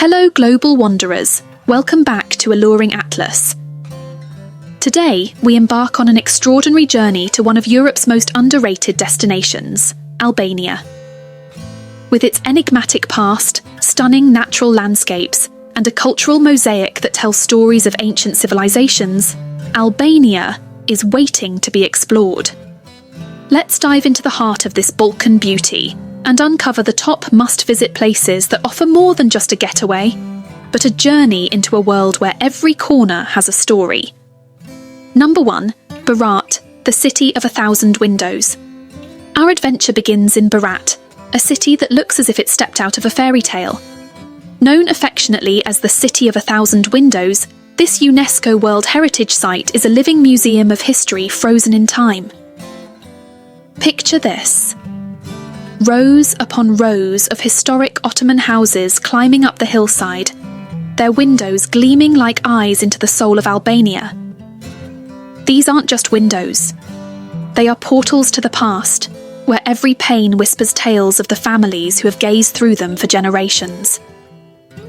Hello global wanderers, welcome back to Alluring Atlas. Today we embark on an extraordinary journey to one of Europe's most underrated destinations, Albania. With its enigmatic past, stunning natural landscapes, and a cultural mosaic that tells stories of ancient civilizations, Albania is waiting to be explored. Let's dive into the heart of this Balkan beauty and uncover the top must-visit places that offer more than just a getaway, but a journey into a world where every corner has a story. Number 1. Berat, the city of 1,000 windows. Our adventure begins in Berat, a city that looks as if it stepped out of a fairy tale. Known affectionately as the City of 1,000 Windows, this UNESCO World Heritage Site is a living museum of history frozen in time. Picture this. Rows upon rows of historic Ottoman houses climbing up the hillside, their windows gleaming like eyes into the soul of Albania. These aren't just windows. They are portals to the past, where every pane whispers tales of the families who have gazed through them for generations.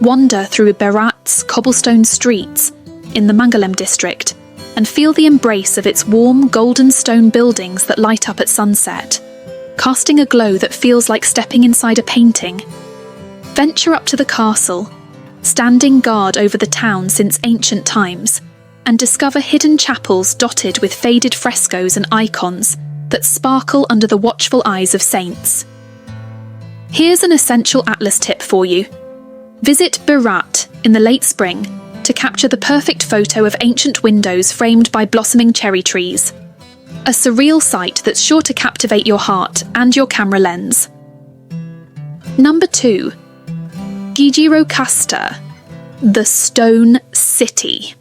Wander through Berat's cobblestone streets in the Mangalem district and feel the embrace of its warm golden stone buildings that light up at sunset, casting a glow that feels like stepping inside a painting. Venture up to the castle, standing guard over the town since ancient times, and discover hidden chapels dotted with faded frescoes and icons that sparkle under the watchful eyes of saints. Here's an essential Atlas tip for you. Visit Berat in the late spring to capture the perfect photo of ancient windows framed by blossoming cherry trees. A surreal sight that's sure to captivate your heart and your camera lens. Number 2. Gjirokastër, the Stone City.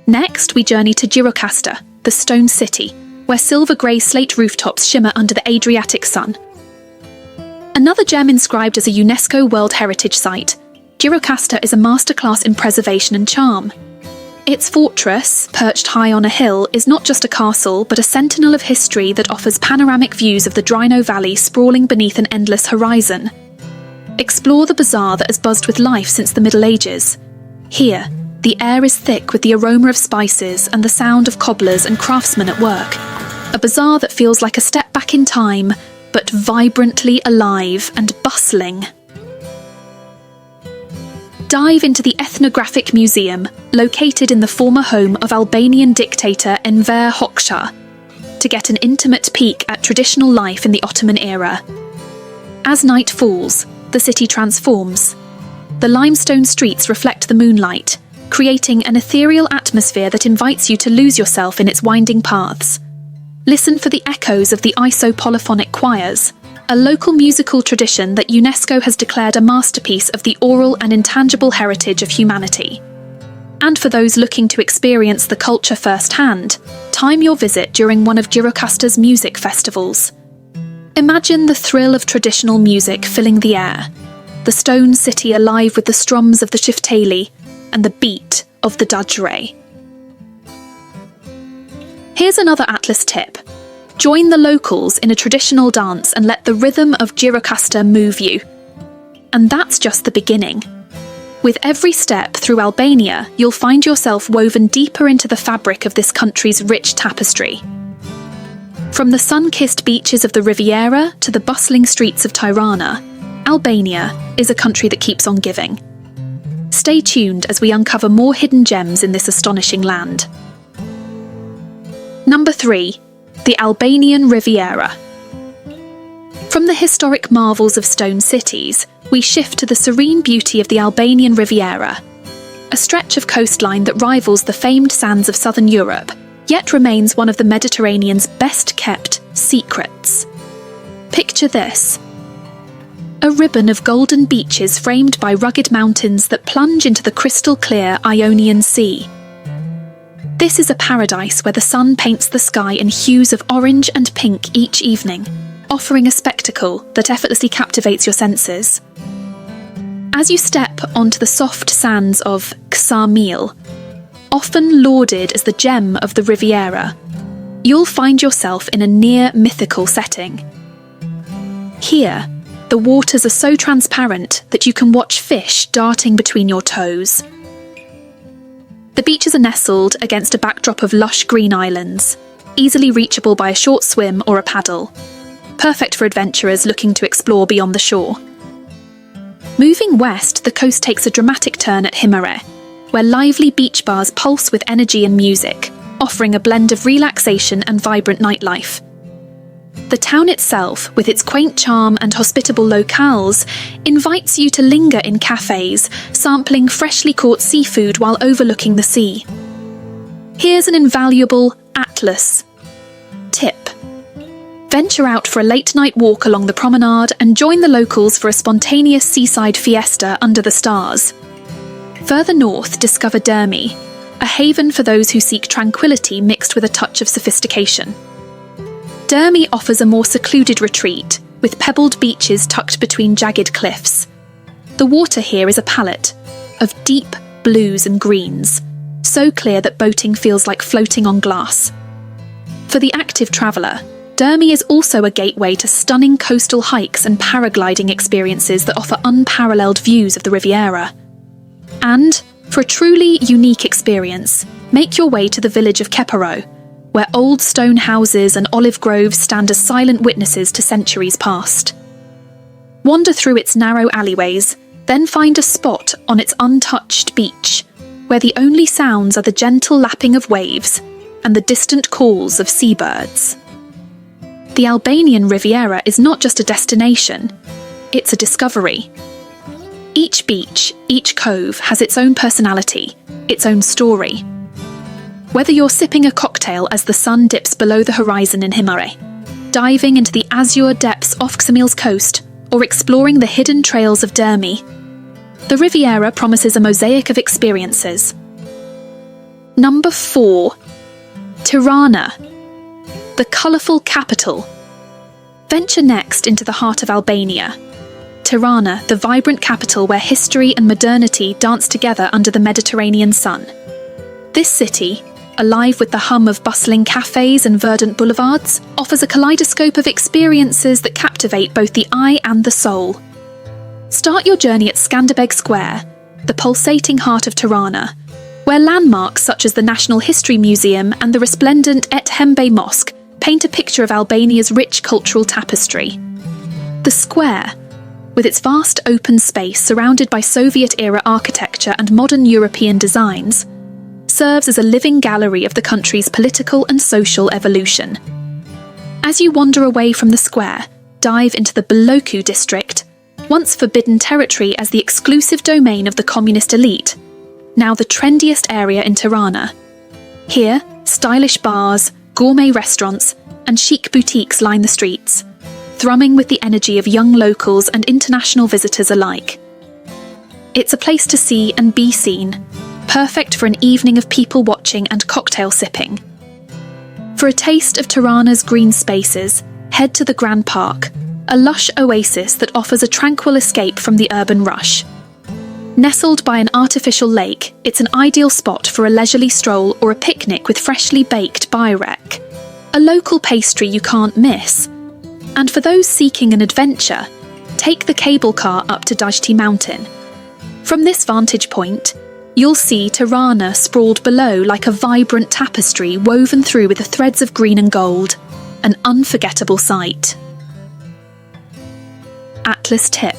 Next, we journey to Gjirokastër, the Stone City, where silver-grey slate rooftops shimmer under the Adriatic sun. Another gem inscribed as a UNESCO World Heritage Site, Gjirokastër is a masterclass in preservation and charm. Its fortress, perched high on a hill, is not just a castle, but a sentinel of history that offers panoramic views of the Drino Valley sprawling beneath an endless horizon. Explore the bazaar that has buzzed with life since the Middle Ages. Here, the air is thick with the aroma of spices and the sound of cobblers and craftsmen at work. A bazaar that feels like a step back in time, but vibrantly alive and bustling. Dive into the Ethnographic Museum, located in the former home of Albanian dictator Enver Hoxha, to get an intimate peek at traditional life in the Ottoman era. As night falls, the city transforms. The limestone streets reflect the moonlight, creating an ethereal atmosphere that invites you to lose yourself in its winding paths. Listen for the echoes of the iso-polyphonic choirs, a local musical tradition that UNESCO has declared a masterpiece of the oral and intangible heritage of humanity. And for those looking to experience the culture firsthand, time your visit during one of Gjirokastër's music festivals. Imagine the thrill of traditional music filling the air, the stone city alive with the strums of the shiftali and the beat of the dudjure. Here's another Atlas tip. Join the locals in a traditional dance and let the rhythm of Gjirokastër move you. And that's just the beginning. With every step through Albania, you'll find yourself woven deeper into the fabric of this country's rich tapestry. From the sun-kissed beaches of the Riviera to the bustling streets of Tirana, Albania is a country that keeps on giving. Stay tuned as we uncover more hidden gems in this astonishing land. Number 3. The Albanian Riviera. From the historic marvels of stone cities, we shift to the serene beauty of the Albanian Riviera, a stretch of coastline that rivals the famed sands of southern Europe, yet remains one of the Mediterranean's best-kept secrets. Picture this. A ribbon of golden beaches framed by rugged mountains that plunge into the crystal-clear Ionian Sea. This is a paradise where the sun paints the sky in hues of orange and pink each evening, offering a spectacle that effortlessly captivates your senses. As you step onto the soft sands of Ksamil, often lauded as the gem of the Riviera, you'll find yourself in a near-mythical setting. Here, the waters are so transparent that you can watch fish darting between your toes. The beaches are nestled against a backdrop of lush green islands, easily reachable by a short swim or a paddle, perfect for adventurers looking to explore beyond the shore. Moving west, the coast takes a dramatic turn at Gjirokastër, where lively beach bars pulse with energy and music, offering a blend of relaxation and vibrant nightlife. The town itself, with its quaint charm and hospitable locales, invites you to linger in cafes, sampling freshly caught seafood while overlooking the sea. Here's an invaluable Atlas tip. Venture out for a late-night walk along the promenade and join the locals for a spontaneous seaside fiesta under the stars. Further north, discover Durmi, a haven for those who seek tranquility mixed with a touch of sophistication. Durmi offers a more secluded retreat, with pebbled beaches tucked between jagged cliffs. The water here is a palette of deep blues and greens, so clear that boating feels like floating on glass. For the active traveller, Durmi is also a gateway to stunning coastal hikes and paragliding experiences that offer unparalleled views of the Riviera. And, for a truly unique experience, make your way to the village of Keparo, where old stone houses and olive groves stand as silent witnesses to centuries past. Wander through its narrow alleyways, then find a spot on its untouched beach, where the only sounds are the gentle lapping of waves and the distant calls of seabirds. The Albanian Riviera is not just a destination, it's a discovery. Each beach, each cove has its own personality, its own story. Whether you're sipping a cocktail as the sun dips below the horizon in Gjirokastër, diving into the azure depths off Ksamil's coast, or exploring the hidden trails of Durmi, the Riviera promises a mosaic of experiences. Number 4. Tirana, the colourful capital. Venture next into the heart of Albania. Tirana, the vibrant capital where history and modernity dance together under the Mediterranean sun. This city, alive with the hum of bustling cafes and verdant boulevards, offers a kaleidoscope of experiences that captivate both the eye and the soul. Start your journey at Skanderbeg Square, the pulsating heart of Tirana, where landmarks such as the National History Museum and the resplendent Et Hembe Mosque paint a picture of Albania's rich cultural tapestry. The square, with its vast open space surrounded by Soviet-era architecture and modern European designs, serves as a living gallery of the country's political and social evolution. As you wander away from the square, dive into the Baloku district, once forbidden territory as the exclusive domain of the communist elite, now the trendiest area in Tirana. Here, stylish bars, gourmet restaurants, and chic boutiques line the streets, thrumming with the energy of young locals and international visitors alike. It's a place to see and be seen, perfect for an evening of people watching and cocktail sipping. For a taste of Tirana's green spaces, head to the Grand Park, a lush oasis that offers a tranquil escape from the urban rush. Nestled by an artificial lake, it's an ideal spot for a leisurely stroll or a picnic with freshly baked bajrek, a local pastry you can't miss. And for those seeking an adventure, take the cable car up to Dajti Mountain. From this vantage point, you'll see Tirana sprawled below like a vibrant tapestry woven through with the threads of green and gold, an unforgettable sight. Atlas tip.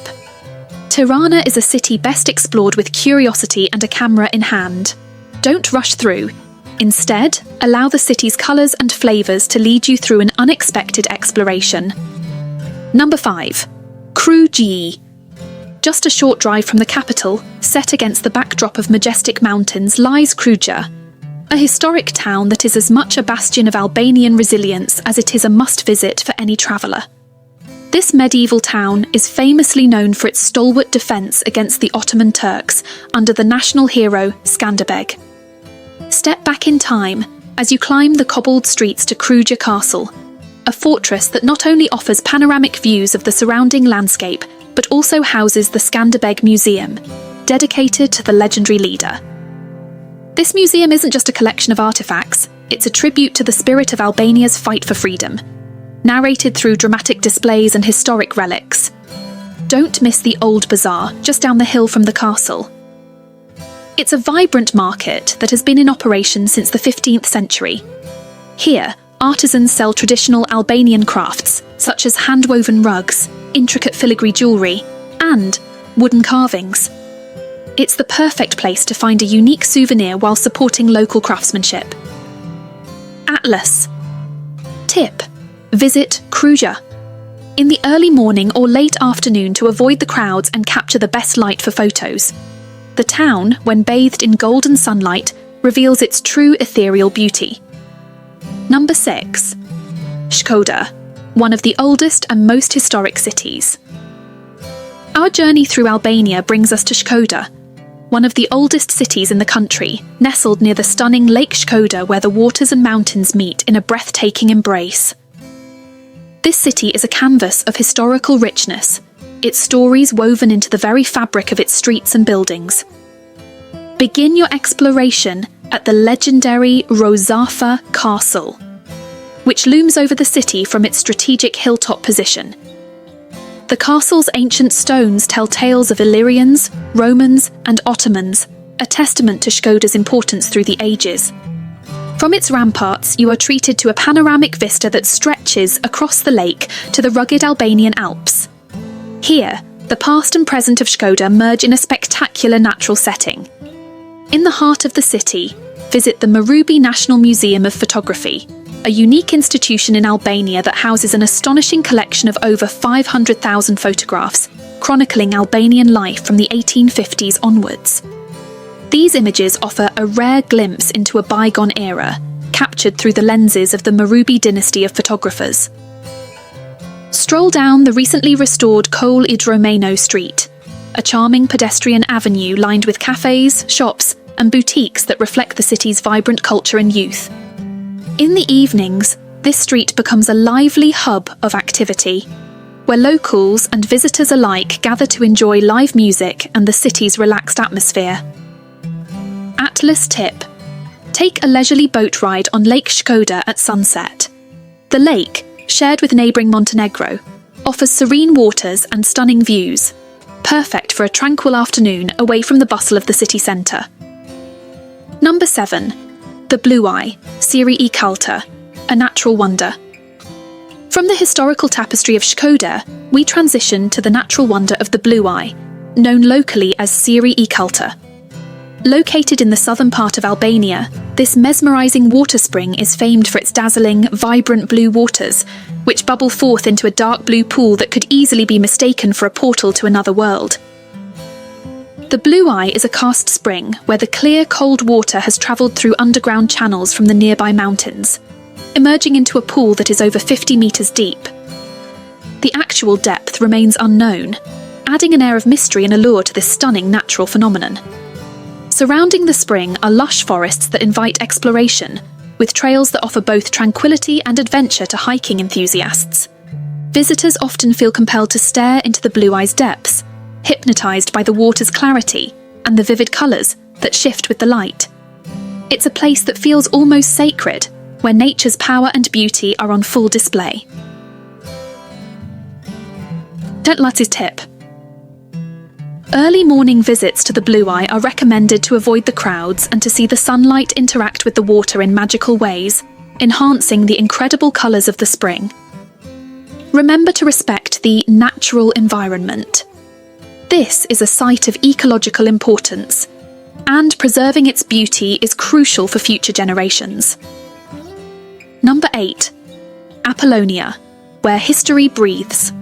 Tirana is a city best explored with curiosity and a camera in hand. Don't rush through. Instead, allow the city's colours and flavours to lead you through an unexpected exploration. Number 5. Kruji. Just a short drive from the capital, set against the backdrop of majestic mountains, lies Kruja, a historic town that is as much a bastion of Albanian resilience as it is a must-visit for any traveller. This medieval town is famously known for its stalwart defence against the Ottoman Turks under the national hero Skanderbeg. Step back in time as you climb the cobbled streets to Kruja Castle, a fortress that not only offers panoramic views of the surrounding landscape, but also houses the Skanderbeg Museum, dedicated to the legendary leader. This museum isn't just a collection of artefacts, it's a tribute to the spirit of Albania's fight for freedom, narrated through dramatic displays and historic relics. don't miss the Old Bazaar, just down the hill from the castle. It's a vibrant market that has been in operation since the 15th century. Here, artisans sell traditional Albanian crafts, such as hand-woven rugs, intricate filigree jewellery, and wooden carvings. It's the perfect place to find a unique souvenir while supporting local craftsmanship. Atlas. Tip: visit Kruja in the early morning or late afternoon to avoid the crowds and capture the best light for photos. The town, when bathed in golden sunlight, reveals its true ethereal beauty. Number 6. Shkodër, one of the oldest and most historic cities. Our journey through Albania brings us to Shkodër, one of the oldest cities in the country, nestled near the stunning Lake Shkodër where the waters and mountains meet in a breathtaking embrace. This city is a canvas of historical richness, its stories woven into the very fabric of its streets and buildings. Begin your exploration at the legendary Rozafa Castle, which looms over the city from its strategic hilltop position. The castle's ancient stones tell tales of Illyrians, Romans, and Ottomans, a testament to Shkodër's importance through the ages. From its ramparts, you are treated to a panoramic vista that stretches across the lake to the rugged Albanian Alps. Here, the past and present of Shkodër merge in a spectacular natural setting. In the heart of the city, visit the Marubi National Museum of Photography, a unique institution in Albania that houses an astonishing collection of over 500,000 photographs, chronicling Albanian life from the 1850s onwards. These images offer a rare glimpse into a bygone era, captured through the lenses of the Marubi dynasty of photographers. Stroll down the recently restored Cole Idromeno Street, a charming pedestrian avenue lined with cafes, shops, and boutiques that reflect the city's vibrant culture and youth. In the evenings, this street becomes a lively hub of activity, where locals and visitors alike gather to enjoy live music and the city's relaxed atmosphere. Atlas tip: take a leisurely boat ride on Lake Shkodër at sunset. The lake, shared with neighbouring Montenegro, offers serene waters and stunning views, perfect for a tranquil afternoon away from the bustle of the city centre. Number 7. The Blue Eye, Siri I Kalta, a natural wonder. From the historical tapestry of Shkodër, we transition to the natural wonder of the Blue Eye, known locally as Siri I Kalta. Located in the southern part of Albania, this mesmerising water spring is famed for its dazzling, vibrant blue waters, which bubble forth into a dark blue pool that could easily be mistaken for a portal to another world. The Blue Eye is a karst spring where the clear, cold water has travelled through underground channels from the nearby mountains, emerging into a pool that is over 50 metres deep. The actual depth remains unknown, adding an air of mystery and allure to this stunning natural phenomenon. Surrounding the spring are lush forests that invite exploration, with trails that offer both tranquility and adventure to hiking enthusiasts. Visitors often feel compelled to stare into the Blue Eye's depths, hypnotised by the water's clarity and the vivid colours that shift with the light. It's a place that feels almost sacred, where nature's power and beauty are on full display. Dentlatz's tip: early morning visits to the Blue Eye are recommended to avoid the crowds and to see the sunlight interact with the water in magical ways, enhancing the incredible colours of the spring. Remember to respect the natural environment. This is a site of ecological importance, and preserving its beauty is crucial for future generations. Number 8. Apollonia, where history breathes.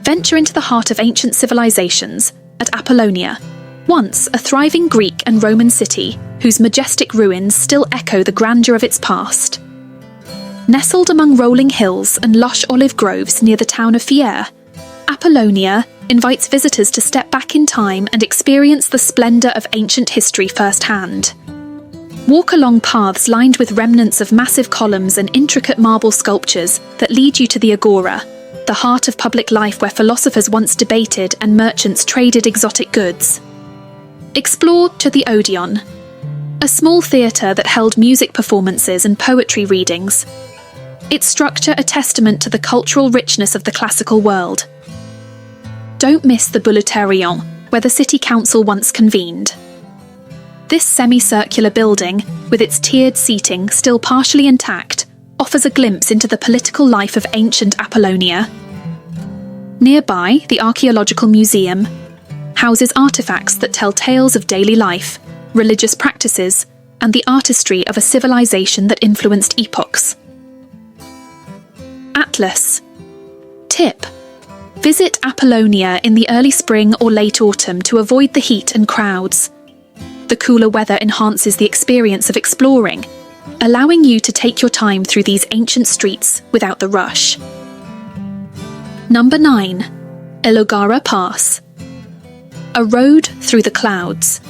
Venture into the heart of ancient civilizations at Apollonia, once a thriving Greek and Roman city whose majestic ruins still echo the grandeur of its past. Nestled among rolling hills and lush olive groves near the town of Fier, Apollonia invites visitors to step back in time and experience the splendour of ancient history firsthand. Walk along paths lined with remnants of massive columns and intricate marble sculptures that lead you to the Agora, the heart of public life where philosophers once debated and merchants traded exotic goods. Explore to the Odeon, a small theatre that held music performances and poetry readings, its structure a testament to the cultural richness of the classical world. don't miss the Boulevard, where the city council once convened. This semicircular building, with its tiered seating still partially intact, offers a glimpse into the political life of ancient Apollonia. Nearby, the Archaeological Museum houses artifacts that tell tales of daily life, religious practices, and the artistry of a civilization that influenced epochs. Atlas. Tip: visit Apollonia in the early spring or late autumn to avoid the heat and crowds. The cooler weather enhances the experience of exploring, allowing you to take your time through these ancient streets without the rush. Number 9. Elogara Pass. A road through the clouds.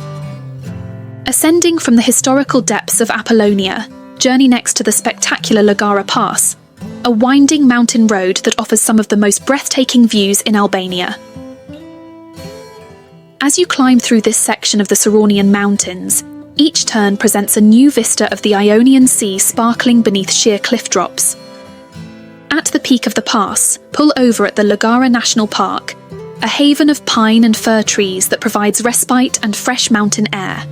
Ascending from the historical depths of Apollonia, journey next to the spectacular Logara Pass, a winding mountain road that offers some of the most breathtaking views in Albania. As you climb through this section of the Sauronian Mountains, each turn presents a new vista of the Ionian Sea sparkling beneath sheer cliff drops. At the peak of the pass, pull over at the Logara National Park, a haven of pine and fir trees that provides respite and fresh mountain air.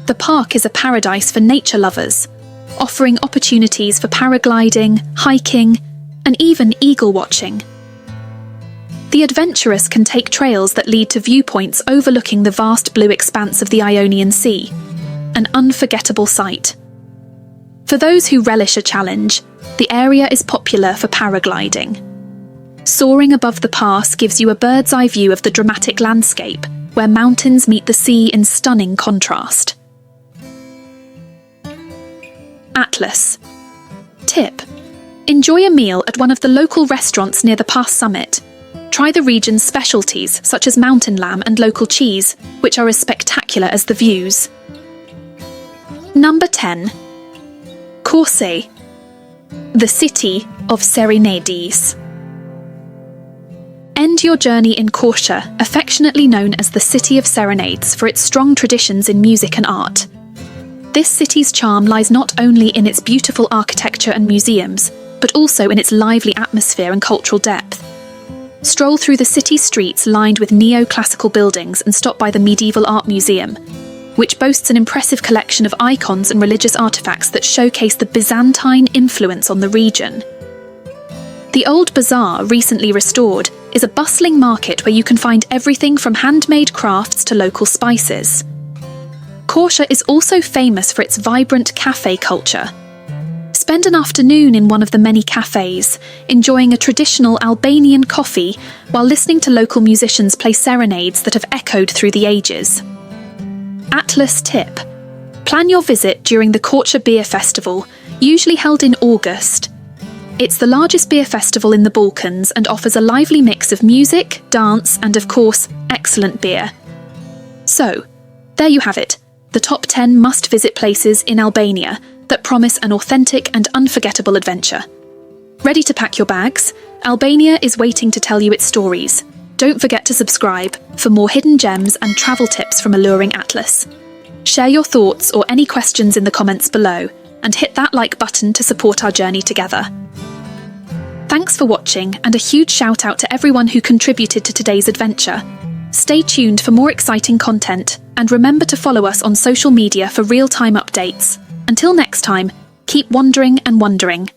The park is a paradise for nature lovers, offering opportunities for paragliding, hiking, and even eagle watching. The adventurous can take trails that lead to viewpoints overlooking the vast blue expanse of the Ionian Sea, an unforgettable sight. For those who relish a challenge, the area is popular for paragliding. Soaring above the pass gives you a bird's-eye view of the dramatic landscape, where mountains meet the sea in stunning contrast. Atlas. Tip: enjoy a meal at one of the local restaurants near the pass summit. Try the region's specialties such as mountain lamb and local cheese, which are as spectacular as the views. Number 10. Korçë, the city of serenades. End your journey in Korçë, affectionately known as the City of Serenades for its strong traditions in music and art. This city's charm lies not only in its beautiful architecture and museums, but also in its lively atmosphere and cultural depth. Stroll through the city streets lined with neo-classical buildings and stop by the Medieval Art Museum, which boasts an impressive collection of icons and religious artifacts that showcase the Byzantine influence on the region. The old bazaar, recently restored, is a bustling market where you can find everything from handmade crafts to local spices. Korçë is also famous for its vibrant cafe culture. Spend an afternoon in one of the many cafes, enjoying a traditional Albanian coffee while listening to local musicians play serenades that have echoed through the ages. Atlas tip: plan your visit during the Korçë Beer Festival, usually held in August. It's the largest beer festival in the Balkans and offers a lively mix of music, dance, and of course, excellent beer. So, there you have it, the top 10 must-visit places in Albania that promise an authentic and unforgettable adventure. Ready to pack your bags? Albania is waiting to tell you its stories. Don't forget to subscribe for more hidden gems and travel tips from Alluring Atlas. Share your thoughts or any questions in the comments below, and hit that like button to support our journey together. Thanks for watching, and a huge shout out to everyone who contributed to today's adventure. Stay tuned for more exciting content, and remember to follow us on social media for real-time updates. Until next time, keep wandering and wondering.